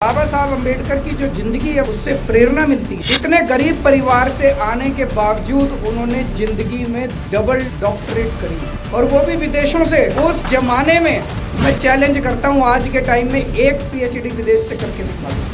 बाबा साहब अम्बेडकर की जो जिंदगी है उससे प्रेरणा मिलती है। इतने गरीब परिवार से आने के बावजूद उन्होंने जिंदगी में डबल डॉक्टरेट करी और वो भी विदेशों से। उस जमाने में मैं चैलेंज करता हूँ आज के टाइम में एक पीएचडी विदेश से करके दिखा दो,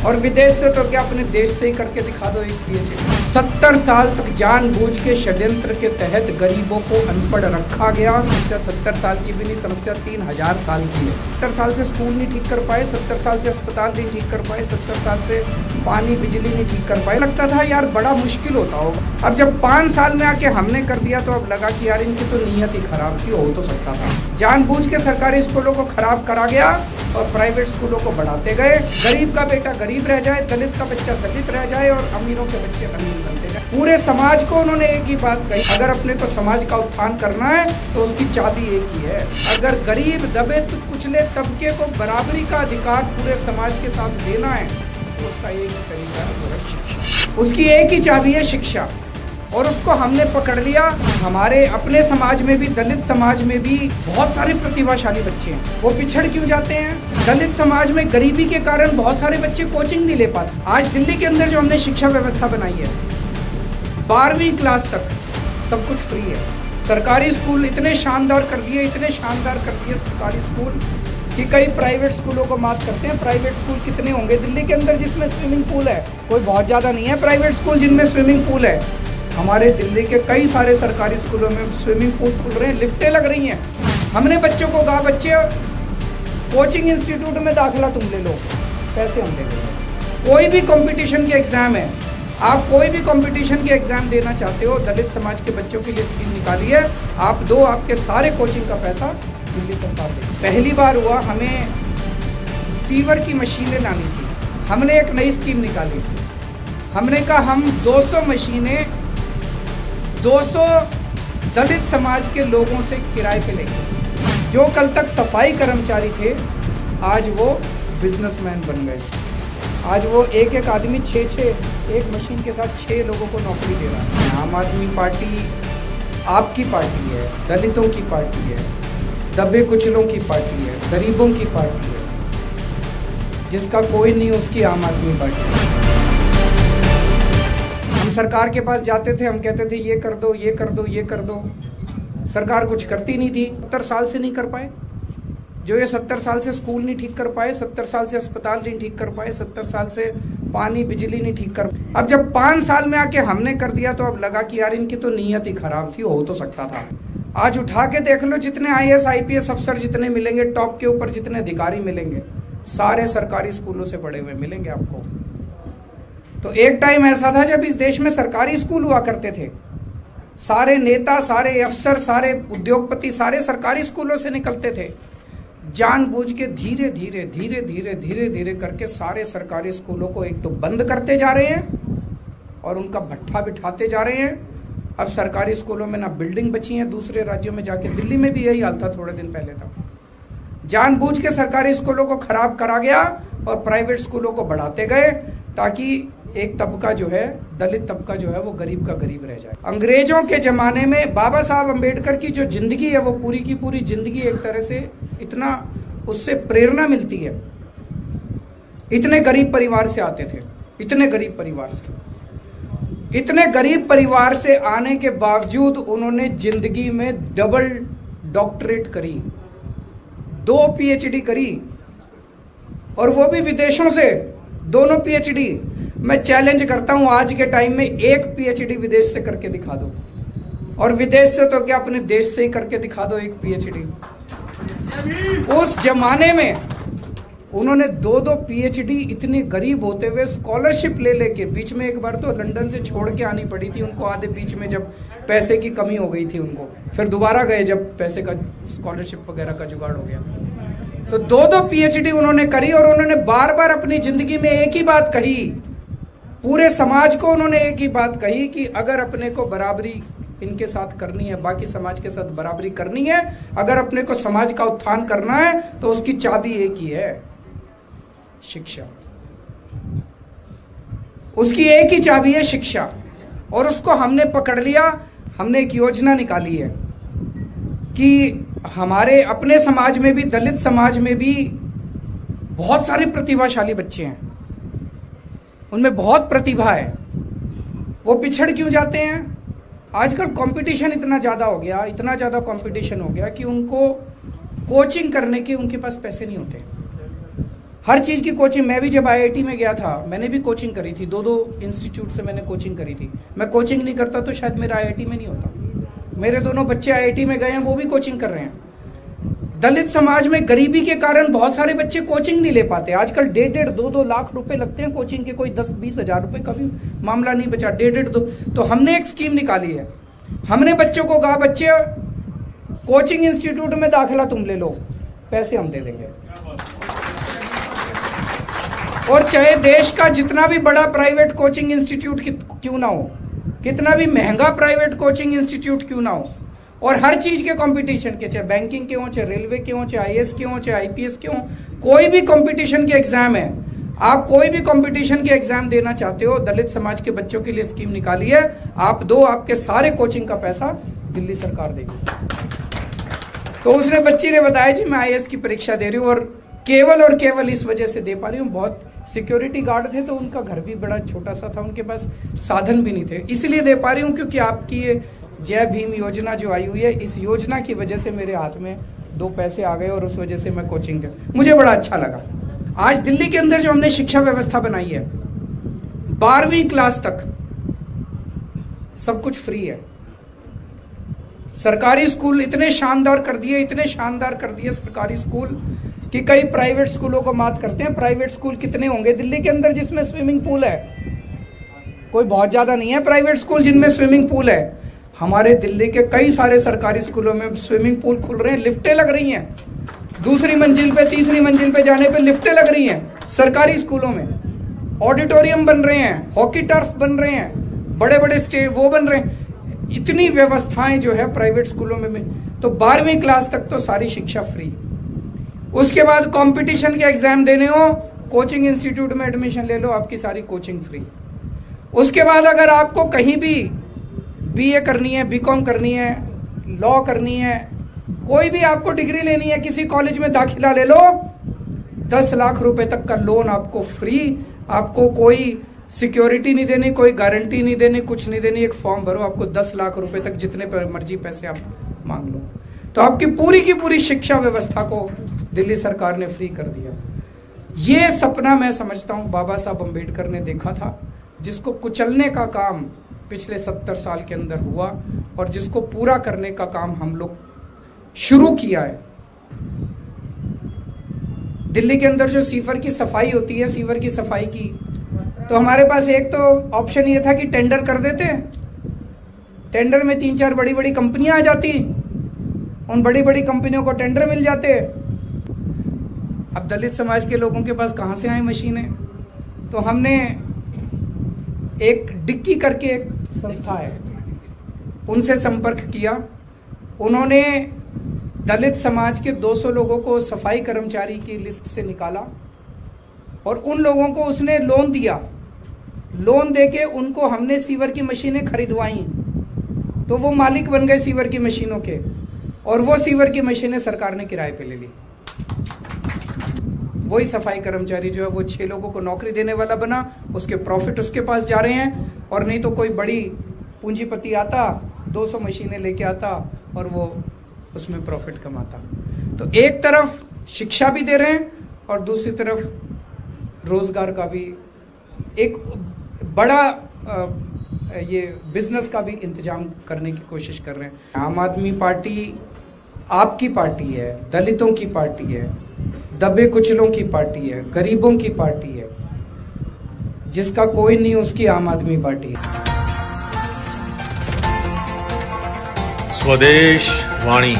और विदेश से तो क्या अपने देश से ही करके दिखा दो एक पीएचडी। 70 साल तक जानबूझ के षड्यंत्र के तहत गरीबों को अनपढ़ रखा गया। समस्या 70 साल की भी नहीं, समस्या 3000 साल की है। 70 साल से स्कूल नहीं ठीक कर पाए, 70 साल से अस्पताल नहीं ठीक कर पाए, 70 साल से पानी बिजली नहीं ठीक कर पाए। लगता था यार बड़ा मुश्किल होता होगा। अब जब 5 साल में आके हमने कर दिया तो अब लगा कि यार इनकी तो नीयत ही खराब थी, हो तो सकता था। जानबूझ के सरकारी स्कूलों को खराब करा गया और प्राइवेट स्कूलों को बढ़ाते गए। गरीब का बेटा गरीब रह जाए, दलित का बच्चा दलित रह जाए और अमीरों के बच्चे अमीर बनते जाए। पूरे समाज को उन्होंने एक ही बात कही, अगर अपने को समाज का उत्थान करना है तो उसकी चाबी एक ही है। अगर गरीब दबित कुचले तबके को बराबरी का अधिकार पूरे समाज के साथ देना है तो उसका एक ही तरीका है, वो है शिक्षा। उसकी एक ही चाबी है शिक्षा, और उसको हमने पकड़ लिया। हमारे अपने समाज में भी, दलित समाज में भी बहुत सारे प्रतिभाशाली बच्चे हैं। वो पिछड़ क्यों जाते हैं? दलित समाज में गरीबी के कारण बहुत सारे बच्चे कोचिंग नहीं ले पाते। आज दिल्ली के अंदर जो हमने शिक्षा व्यवस्था बनाई है, 12वीं क्लास तक सब कुछ फ्री है। सरकारी स्कूल इतने शानदार कर दिए, इतने शानदार कर दिए सरकारी स्कूल कि कई प्राइवेट स्कूलों को मात करते हैं। प्राइवेट स्कूल कितने होंगे दिल्ली के अंदर जिसमें स्विमिंग पूल है? कोई बहुत ज़्यादा नहीं है प्राइवेट स्कूल जिनमें स्विमिंग पूल है। हमारे दिल्ली के कई सारे सरकारी स्कूलों में स्विमिंग पूल खुल रहे हैं, लिफ्टें लग रही हैं। हमने बच्चों को कहा बच्चे कोचिंग इंस्टीट्यूट में दाखिला तुम ले लो, पैसे हम दे देंगे। कोई भी कंपटीशन के एग्ज़ाम है, आप कोई भी कंपटीशन के एग्ज़ाम देना चाहते हो, दलित समाज के बच्चों के लिए स्कीम निकाली है, आप दो, आपके सारे कोचिंग का पैसा दिल्ली सरकार दे। पहली बार हुआ हमें सीवर की मशीनें लानी थी, हमने एक नई स्कीम निकाली। हमने कहा हम 200 मशीनें 200 दलित समाज के लोगों से किराए पे लेंगे। जो कल तक सफाई कर्मचारी थे आज वो बिजनेसमैन बन गए। आज वो एक एक आदमी 6 एक मशीन के साथ 6 लोगों को नौकरी दे रहा है। आम आदमी पार्टी आपकी पार्टी है, दलितों की पार्टी है, दबे कुचलों की पार्टी है, गरीबों की पार्टी है। जिसका कोई नहीं उसकी आम आदमी पार्टी है। सरकार के पास जाते थे, हम कहते थे ये कर दो, ये कर दो, ये कर दो। सरकार कुछ करती नहीं थी। 70 साल से नहीं कर पाए जो ये 70 साल से स्कूल नहीं ठीक कर पाए, 70 साल से अस्पताल नहीं ठीक कर पाए, 70 साल से पानी बिजली नहीं ठीक कर। अब जब 5 साल में आके हमने कर दिया तो अब लगा कि यार इनकी तो नीयत ही खराब थी, हो तो सकता था। आज उठा के देख लो, जितने IAS IPS अफसर जितने मिलेंगे, टॉप के ऊपर जितने अधिकारी मिलेंगे, सारे सरकारी स्कूलों से पढ़े हुए मिलेंगे आपको। तो एक टाइम ऐसा था जब इस देश में सरकारी स्कूल हुआ करते थे। सारे नेता, सारे अफसर, सारे उद्योगपति सारे सरकारी स्कूलों से निकलते थे। जानबूझ के धीरे धीरे धीरे धीरे धीरे धीरे करके सारे सरकारी स्कूलों को एक तो बंद करते जा रहे हैं और उनका भट्ठा बिठाते जा रहे हैं। अब सरकारी स्कूलों में ना बिल्डिंग बची है, दूसरे राज्यों में जाके, दिल्ली में भी यही हाल था थोड़े दिन पहले तक। जानबूझ के सरकारी स्कूलों को खराब करा गया और प्राइवेट स्कूलों को बढ़ाते गए ताकि एक तबका जो है, दलित तबका जो है, वो गरीब का गरीब रह जाए। अंग्रेजों के जमाने में बाबा साहब अम्बेडकर की जो जिंदगी है वो पूरी की पूरी जिंदगी एक तरह से इतना उससे प्रेरणा मिलती है। इतने गरीब परिवार से आते थे, इतने गरीब परिवार से, इतने गरीब परिवार से आने के बावजूद उन्होंने जिंदगी में डबल डॉक्टरेट करी, 2 PhD करी, और वो भी विदेशों से, दोनों PhD। मैं चैलेंज करता हूं आज के टाइम में एक PhD विदेश से करके दिखा दो, और विदेश से तो क्या अपने देश से ही करके दिखा दो एक PhD। उस जमाने में उन्होंने 2 PhD इतने गरीब होते हुए स्कॉलरशिप ले लेके, बीच में एक बार तो लंदन से छोड़ के आनी पड़ी थी उनको, आधे बीच में जब पैसे की कमी हो गई थी उनको, फिर दोबारा गए जब पैसे का स्कॉलरशिप वगैरह का जुगाड़ हो गया। तो 2 PhD उन्होंने करी और उन्होंने बार बार अपनी जिंदगी में एक ही बात कही, पूरे समाज को उन्होंने एक ही बात कही कि अगर अपने को बराबरी इनके साथ करनी है, बाकी समाज के साथ बराबरी करनी है, अगर अपने को समाज का उत्थान करना है तो उसकी चाबी एक ही है, शिक्षा। उसकी एक ही चाबी है शिक्षा, और उसको हमने पकड़ लिया। हमने एक योजना निकाली है कि हमारे अपने समाज में भी, दलित समाज में भी बहुत सारे प्रतिभाशाली बच्चे हैं, उनमें बहुत प्रतिभा है, वो पिछड़ क्यों जाते हैं? आजकल कंपटीशन इतना ज़्यादा हो गया, इतना ज़्यादा कंपटीशन हो गया कि उनको कोचिंग करने के उनके पास पैसे नहीं होते। हर चीज़ की कोचिंग, मैं भी जब आईआईटी में गया था मैंने भी कोचिंग करी थी, दो इंस्टीट्यूट से मैंने कोचिंग करी थी। मैं कोचिंग नहीं करता तो शायद मेरा आईआईटी में नहीं होता। मेरे दोनों बच्चे आईआईटी में गए हैं, वो भी कोचिंग कर रहे हैं। दलित समाज में गरीबी के कारण बहुत सारे बच्चे कोचिंग नहीं ले पाते। आजकल 1.5-2 लाख रुपए लगते हैं कोचिंग के, कोई 10-20 हजार रुपए का भी मामला नहीं बचा, 1.5-2। तो हमने एक स्कीम निकाली है, हमने बच्चों को कहा बच्चे कोचिंग इंस्टीट्यूट में दाखिला तुम ले लो, पैसे हम दे देंगे। और चाहे देश का जितना भी बड़ा प्राइवेट कोचिंग इंस्टीट्यूट क्यों ना हो, कितना भी महंगा प्राइवेट कोचिंग इंस्टीट्यूट क्यों ना हो, और हर चीज के कंपटीशन के, चाहे बैंकिंग के हो, चाहे रेलवे के हो, चाहे आईएएस के हो, चाहे आईपीएस के हो, कोई भी कंपटीशन के एग्जाम है, आप कोई भी कंपटीशन के एग्जाम देना चाहते हो, दलित समाज के बच्चों के लिए स्कीम निकाली है। आप दो, आपके सारे कोचिंग का पैसा दिल्ली सरकार देगी। तो उसने बच्ची ने बताया जी मैं आईएएस की परीक्षा दे रही हूँ और केवल इस वजह से दे पा रही हूँ, बहुत सिक्योरिटी गार्ड थे तो उनका घर भी बड़ा छोटा सा था, उनके पास साधन भी नहीं थे, इसलिए दे पा रही हूँ क्योंकि आपकी ये जय भीम योजना जो आई हुई है, इस योजना की वजह से मेरे हाथ में 2 पैसे आ गए और उस वजह से मैं कोचिंग दे, मुझे बड़ा अच्छा लगा। आज दिल्ली के अंदर जो हमने शिक्षा व्यवस्था बनाई है, 12वीं क्लास तक सब कुछ फ्री है। सरकारी स्कूल इतने शानदार कर दिए सरकारी स्कूल कि कई प्राइवेट स्कूलों को मात करते हैं। प्राइवेट स्कूल कितने होंगे दिल्ली के अंदर जिसमें स्विमिंग पूल है? कोई बहुत ज्यादा नहीं है प्राइवेट स्कूल जिनमें स्विमिंग पूल है। हमारे दिल्ली के कई सारे सरकारी स्कूलों में स्विमिंग पूल खुल रहे हैं, लिफ्टें लग रही हैं, 2री मंजिल पे 3री मंजिल पे जाने पे लिफ्टें लग रही हैं सरकारी स्कूलों में, ऑडिटोरियम बन रहे हैं, हॉकी टर्फ बन रहे हैं, बड़े बड़े स्टेज वो बन रहे हैं। इतनी व्यवस्थाएं जो है प्राइवेट स्कूलों में। तो 12वीं क्लास तक तो सारी शिक्षा फ्री। उसके बाद कंपटीशन के एग्जाम देने हो, कोचिंग इंस्टीट्यूट में एडमिशन ले लो, आपकी सारी कोचिंग फ्री। उसके बाद अगर आपको कहीं भी बीए करनी है, बीकॉम करनी है, लॉ करनी है, कोई भी आपको डिग्री लेनी है, किसी कॉलेज में दाखिला ले लो, 10 लाख रुपए तक का लोन आपको फ्री। आपको कोई सिक्योरिटी नहीं देनी, कोई गारंटी नहीं देनी, कुछ नहीं देनी, एक फॉर्म भरो, आपको 10 लाख रुपए तक जितने मर्जी पैसे आप मांग लो। तो आपकी पूरी की पूरी शिक्षा व्यवस्था को दिल्ली सरकार ने फ्री कर दिया। ये सपना मैं समझता हूँ बाबा साहब अम्बेडकर ने देखा था, जिसको कुचलने का काम पिछले 70 साल के अंदर हुआ और जिसको पूरा करने का काम हम लोग शुरू किया है। दिल्ली के अंदर जो सीवर की सफाई होती है, सीवर की सफाई की, तो हमारे पास एक तो ऑप्शन ये था कि टेंडर कर देते, टेंडर में 3-4 बड़ी बड़ी कंपनियां आ जाती, उन बड़ी बड़ी कंपनियों को टेंडर मिल जाते। अब दलित समाज के लोगों के पास कहां से आए मशीनें? तो हमने एक डिक्की करके एक संस्था है, उनसे संपर्क किया। उन्होंने दलित समाज के 200 लोगों को सफाई कर्मचारी की लिस्ट से निकाला और उन लोगों को उसने लोन दिया। लोन देके उनको हमने सीवर की मशीनें खरीदवाई, तो वो मालिक बन गए सीवर की मशीनों के, और वो सीवर की मशीनें सरकार ने किराए पे ले ली। वही सफाई कर्मचारी जो है वो 6 लोगों को नौकरी देने वाला बना, उसके प्रॉफिट उसके पास जा रहे हैं। और नहीं तो कोई बड़ी पूंजीपति आता, 200 मशीनें लेके आता और वो उसमें प्रॉफिट कमाता। तो एक तरफ शिक्षा भी दे रहे हैं और दूसरी तरफ रोजगार का भी एक बड़ा ये बिजनेस का भी इंतजाम करने की कोशिश कर रहे हैं। आम आदमी पार्टी आपकी पार्टी है, दलितों की पार्टी है, दबे कुचलों की पार्टी है, गरीबों की पार्टी है। जिसका कोई नहीं उसकी आम आदमी पार्टी है। स्वदेश वाणी।